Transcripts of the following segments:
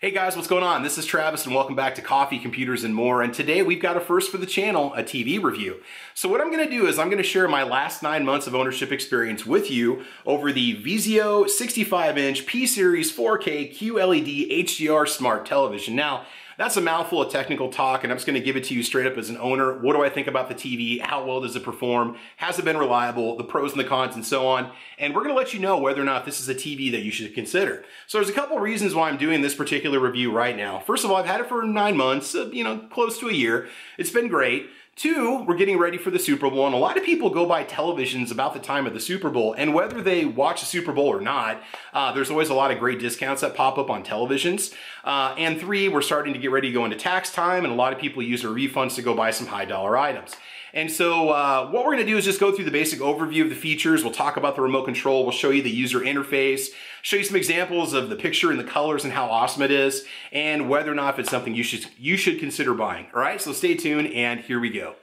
Hey guys, what's going on? This is Travis and welcome back to Coffee, Computers, and More. And today we've got a first for the channel, a TV review. So what I'm going to do is I'm going to share my last 9 months of ownership experience with you over the Vizio 65-inch P-Series 4K QLED HDR Smart Television. Now, that's a mouthful of technical talk, and I'm just going to give it to you straight up as an owner. What do I think about the TV? How well does it perform? Has it been reliable? The pros and the cons and so on. And we're going to let you know whether or not this is a TV that you should consider. So there's a couple of reasons why I'm doing this particular review right now. First of all, I've had it for 9 months, close to a year. It's been great. 2, we're getting ready for the Super Bowl, and a lot of people go buy televisions about the time of the Super Bowl, and whether they watch the Super Bowl or not, there's always a lot of great discounts that pop up on televisions. And 3, we're starting to get ready to go into tax time, and a lot of people use their refunds to go buy some high-dollar items. And so what we're going to do is just go through the basic overview of the features. We'll talk about the remote control. We'll show you the user interface, show you some examples of the picture and the colors and how awesome it is, and whether or not if it's something you should consider buying. All right, so stay tuned, and here we go.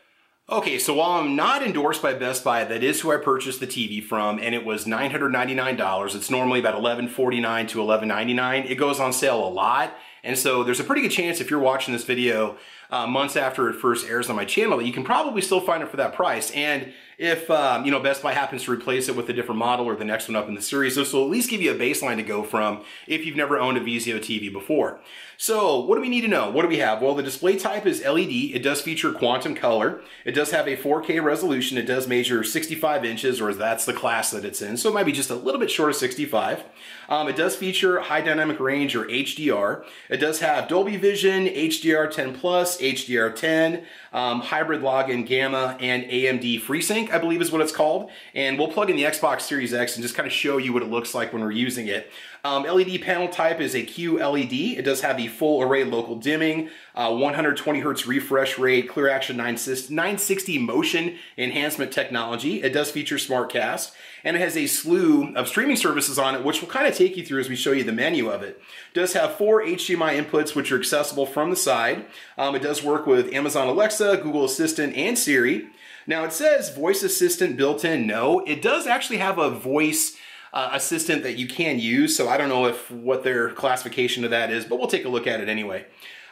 Okay, so while I'm not endorsed by Best Buy, that is who I purchased the TV from, and it was $999. It's normally about $1149 to $1199. It goes on sale a lot, and so there's a pretty good chance if you're watching this video months after it first airs on my channel that you can probably still find it for that price. And if Best Buy happens to replace it with a different model or the next one up in the series, this will at least give you a baseline to go from if you've never owned a Vizio TV before. So what do we need to know? What do we have? Well, the display type is LED. It does feature quantum color. It does have a 4K resolution. It does measure 65 inches, or that's the class that it's in. So it might be just a little bit short of 65. It does feature high dynamic range, or HDR. It does have Dolby Vision, HDR10+, HDR10, hybrid login gamma, and AMD FreeSync, I believe is what it's called. And we'll plug in the Xbox Series X and just kind of show you what it looks like when we're using it. LED panel type is a QLED. It does have the full array local dimming, 120 Hz refresh rate, clear action 960 motion enhancement technology. It does feature SmartCast, and it has a slew of streaming services on it, which we'll kind of take you through as we show you the menu of it. It does have 4 HDMI inputs, which are accessible from the side. It does work with Amazon Alexa, Google Assistant, and Siri. Now it says voice assistant built in. No, it does actually have a voice assistant that you can use, so I don't know what their classification of that is, but we'll take a look at it anyway.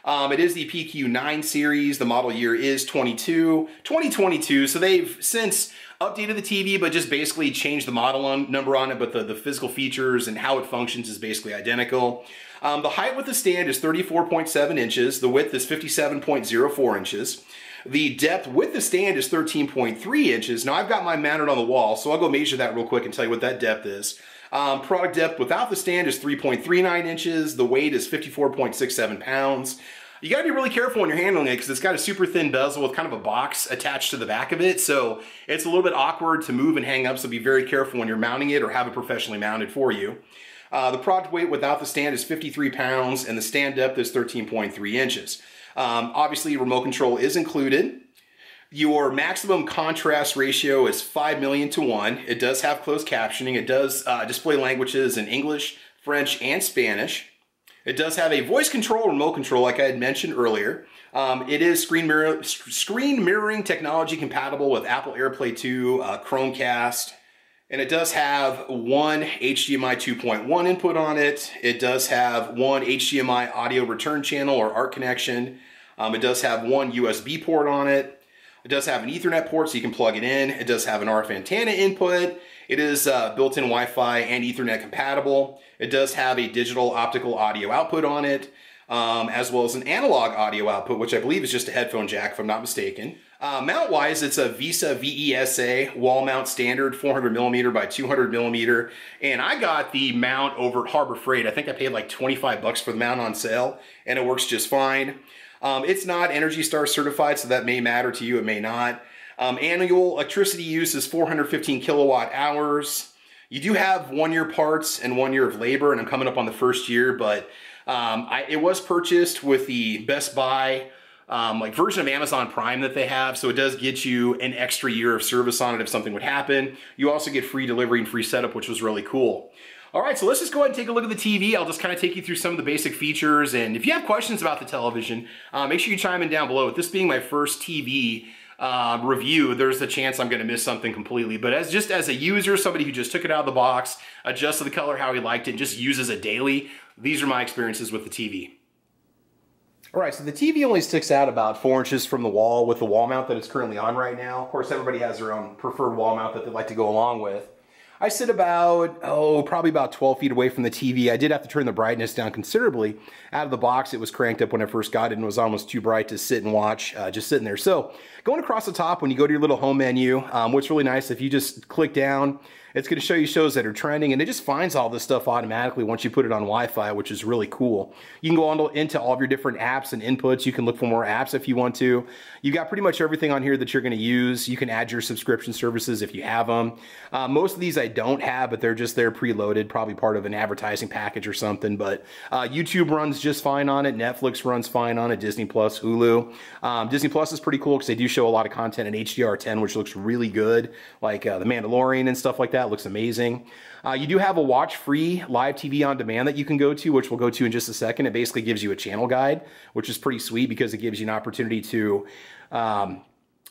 It is the PQ9 series. The model year is 2022, so they've since updated the TV, but just basically changed the model number on it, but the physical features and how it functions is basically identical. The height with the stand is 34.7 inches. The width is 57.04 inches. The depth with the stand is 13.3 inches. Now I've got mine mounted on the wall, so I'll go measure that real quick and tell you what that depth is. Product depth without the stand is 3.39 inches. The weight is 54.67 pounds. You gotta be really careful when you're handling it because it's got a super thin bezel with kind of a box attached to the back of it. So it's a little bit awkward to move and hang up, so be very careful when you're mounting it or have it professionally mounted for you. The product weight without the stand is 53 pounds and the stand depth is 13.3 inches. Obviously, remote control is included. Your maximum contrast ratio is 5 million to 1. It does have closed captioning. It does display languages in English, French, and Spanish. It does have a voice control remote control, like I had mentioned earlier. It is screen mirroring technology compatible with Apple AirPlay 2, Chromecast. And it does have one HDMI 2.1 input on it. It does have one HDMI audio return channel or ARC connection. It does have one USB port on it. It does have an Ethernet port so you can plug it in. It does have an RF antenna input. It is built-in Wi-Fi and Ethernet compatible. It does have a digital optical audio output on it, as well as an analog audio output, which I believe is just a headphone jack if I'm not mistaken. Mount-wise, it's a VESA wall mount standard, 400mm by 200mm, and I got the mount over at Harbor Freight. I think I paid like 25 bucks for the mount on sale, and it works just fine. It's not Energy Star certified, so that may matter to you, it may not. Annual electricity use is 415 kilowatt hours. You do have 1-year parts and 1 year of labor, and I'm coming up on the first year, but it was purchased with the Best Buy version of Amazon Prime that they have, so it does get you an extra year of service on it if something would happen. You also get free delivery and free setup, which was really cool. All right, so let's just go ahead and take a look at the TV. I'll just kind of take you through some of the basic features, and if you have questions about the television, make sure you chime in down below. With this being my first TV review, there's a chance I'm going to miss something completely. But just as a user, somebody who just took it out of the box, adjusted the color how he liked it, and just uses it daily, these are my experiences with the TV. All right, so the TV only sticks out about 4 inches from the wall with the wall mount that it's currently on right now. Of course, everybody has their own preferred wall mount that they like to go along with. I sit about, probably about 12 feet away from the TV. I did have to turn the brightness down considerably. Out of the box, it was cranked up when I first got it and was almost too bright to sit and watch, just sitting there. So going across the top, when you go to your little home menu, what's really nice, if you just click down, it's going to show you shows that are trending, and it just finds all this stuff automatically once you put it on Wi-Fi, which is really cool. You can go on into all of your different apps and inputs. You can look for more apps if you want to. You got pretty much everything on here that you're going to use. You can add your subscription services if you have them. Most of these I don't have, but they're just there preloaded, probably part of an advertising package or something. But YouTube runs just fine on it. Netflix runs fine on it. Disney Plus, Hulu. Disney Plus is pretty cool because they do show a lot of content in HDR10, which looks really good, like The Mandalorian and stuff like that. Looks amazing. You do have a watch-free live TV on demand that you can go to, which we'll go to in just a second. It basically gives you a channel guide, which is pretty sweet because it gives you an opportunity to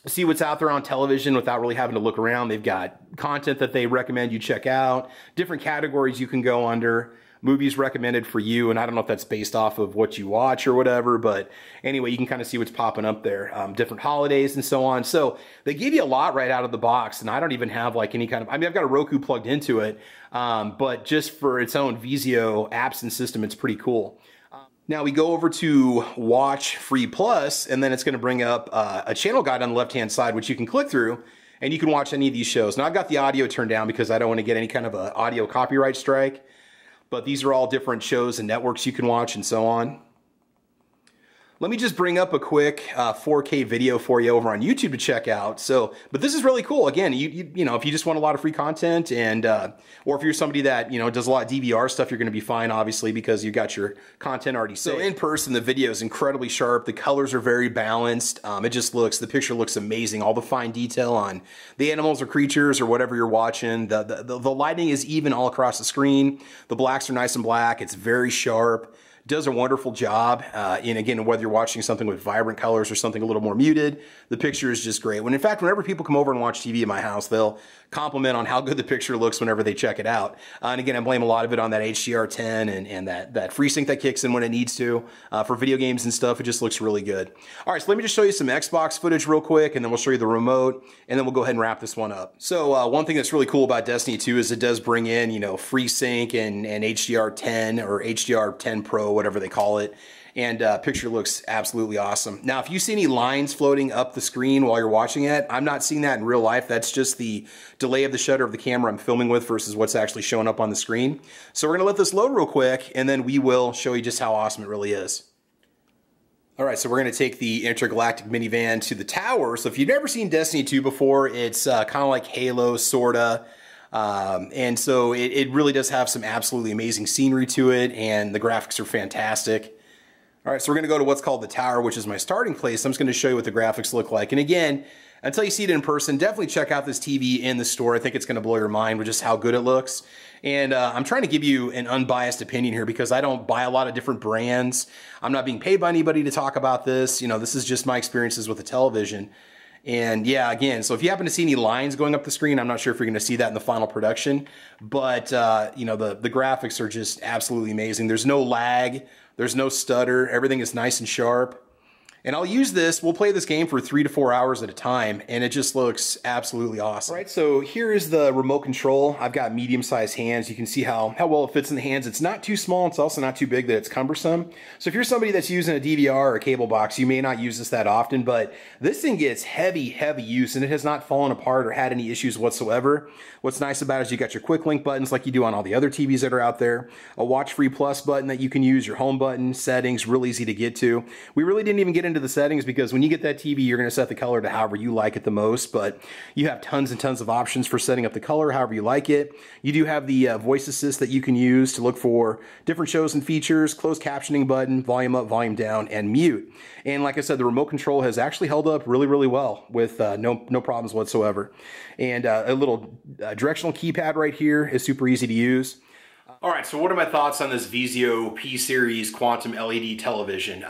see what's out there on television without really having to look around. They've got content that they recommend you check out, different categories you can go under, movies recommended for you, and I don't know if that's based off of what you watch or whatever, but anyway, you can kind of see what's popping up there, different holidays and so on. So they give you a lot right out of the box, and I don't even have like any kind of, I mean, I've got a Roku plugged into it, but just for its own Vizio apps and system, it's pretty cool. Now we go over to Watch Free Plus, and then it's going to bring up a channel guide on the left-hand side, which you can click through, and you can watch any of these shows. Now I've got the audio turned down because I don't want to get any kind of an audio copyright strike. But these are all different shows and networks you can watch and so on. Let me just bring up a quick 4K video for you over on YouTube to check out. So, but this is really cool. Again, you know, if you just want a lot of free content, and or if you're somebody that, you know, does a lot of DVR stuff, you're going to be fine, obviously, because you got your content already saved. So in person, the video is incredibly sharp. The colors are very balanced. It just looks, the picture looks amazing. All the fine detail on the animals or creatures or whatever you're watching. The lighting is even all across the screen. The blacks are nice and black. It's very sharp. Does a wonderful job. And again, whether you're watching something with vibrant colors or something a little more muted, the picture is just great. In fact, whenever people come over and watch TV at my house, they'll compliment on how good the picture looks whenever they check it out. And again, I blame a lot of it on that HDR10 and that FreeSync that kicks in when it needs to. For video games and stuff, it just looks really good. All right, so let me just show you some Xbox footage real quick, and then we'll show you the remote, and then we'll go ahead and wrap this one up. So one thing that's really cool about Destiny 2 is it does bring in, you know, FreeSync and HDR10 or HDR10 Pro, whatever they call it. And picture looks absolutely awesome. Now, if you see any lines floating up the screen while you're watching it, I'm not seeing that in real life. That's just the delay of the shutter of the camera I'm filming with versus what's actually showing up on the screen. So we're gonna let this load real quick, and then we will show you just how awesome it really is. All right, so we're gonna take the intergalactic minivan to the tower. So if you've never seen Destiny 2 before, it's kind of like Halo, sorta. And so it really does have some absolutely amazing scenery to it, and the graphics are fantastic. All right, so we're going to go to what's called the tower, which is my starting place. I'm just going to show you what the graphics look like. And again, until you see it in person, definitely check out this TV in the store. I think it's going to blow your mind with just how good it looks. And I'm trying to give you an unbiased opinion here because I don't buy a lot of different brands. I'm not being paid by anybody to talk about this. You know, this is just my experiences with the television. And yeah, again, so if you happen to see any lines going up the screen, I'm not sure if you're going to see that in the final production. But, you know, the graphics are just absolutely amazing. There's no lag. There's no stutter. Everything is nice and sharp. And I'll use this, we'll play this game for 3 to 4 hours at a time, and it just looks absolutely awesome. All right, so here is the remote control. I've got medium-sized hands. You can see how well it fits in the hands. It's not too small, it's also not too big that it's cumbersome. So if you're somebody that's using a DVR or a cable box, you may not use this that often, but this thing gets heavy, heavy use, and it has not fallen apart or had any issues whatsoever. What's nice about it is you got your quick link buttons like you do on all the other TVs that are out there, a Watch Free Plus button that you can use, your home button, settings, real easy to get to. We really didn't even get into the settings because when you get that TV, you're going to set the color to however you like it the most, but you have tons and tons of options for setting up the color however you like it. You do have the voice assist that you can use to look for different shows and features, closed captioning button, volume up, volume down, and mute. And like I said, the remote control has actually held up really, really well with no problems whatsoever. And a little directional keypad right here is super easy to use. All right, so what are my thoughts on this Vizio P-Series Quantum LED television?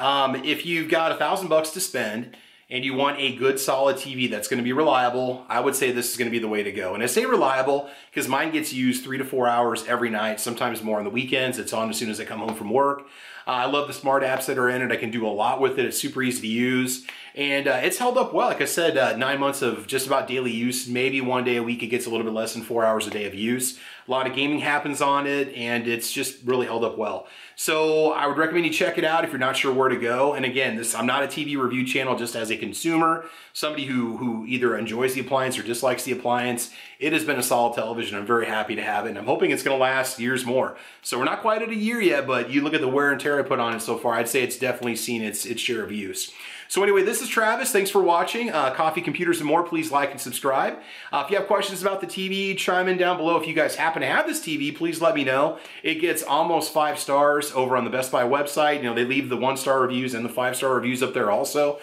If you've got $1,000 to spend and you want a good solid TV that's going to be reliable, I would say this is going to be the way to go. And I say reliable because mine gets used 3 to 4 hours every night, sometimes more on the weekends. It's on as soon as I come home from work. I love the smart apps that are in it. I can do a lot with it. It's super easy to use. And it's held up well. Like I said, 9 months of just about daily use. Maybe one day a week it gets a little bit less than 4 hours a day of use. A lot of gaming happens on it, and it's just really held up well. So I would recommend you check it out if you're not sure where to go. And again, I'm not a TV review channel, just as a consumer, somebody who either enjoys the appliance or dislikes the appliance. It has been a solid television. I'm very happy to have it, and I'm hoping it's going to last years more. So we're not quite at a year yet, but you look at the wear and tear I put on it so far, I'd say it's definitely seen its share of use. So anyway, this is Travis. Thanks for watching. Coffee, Computers, and More. Please like and subscribe. If you have questions about the TV, chime in down below. If you guys happen to have this TV, please let me know. It gets almost 5 stars over on the Best Buy website. You know, they leave the 1-star reviews and the 5-star reviews up there also.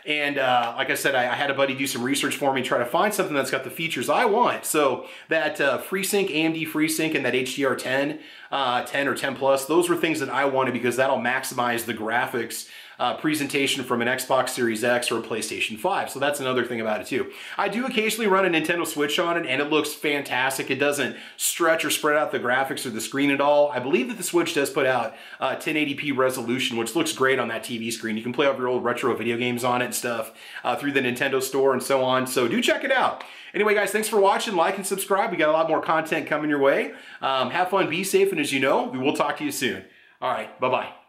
And like I said, I had a buddy do some research for me, try to find something that's got the features I want. So that FreeSync, AMD FreeSync, and that HDR 10 or 10 Plus, those were things that I wanted because that'll maximize the graphics presentation from an Xbox Series X or a PlayStation 5. So that's another thing about it too. I do occasionally run a Nintendo Switch on it, and it looks fantastic. It doesn't stretch or spread out the graphics or the screen at all. I believe that the Switch does put out 1080p resolution, which looks great on that TV screen. You can play all your old retro video games on it and stuff through the Nintendo Store and so on. So do check it out. Anyway, guys, thanks for watching. Like and subscribe. We got a lot more content coming your way. Have fun, be safe, and as you know, we will talk to you soon. All right, bye-bye.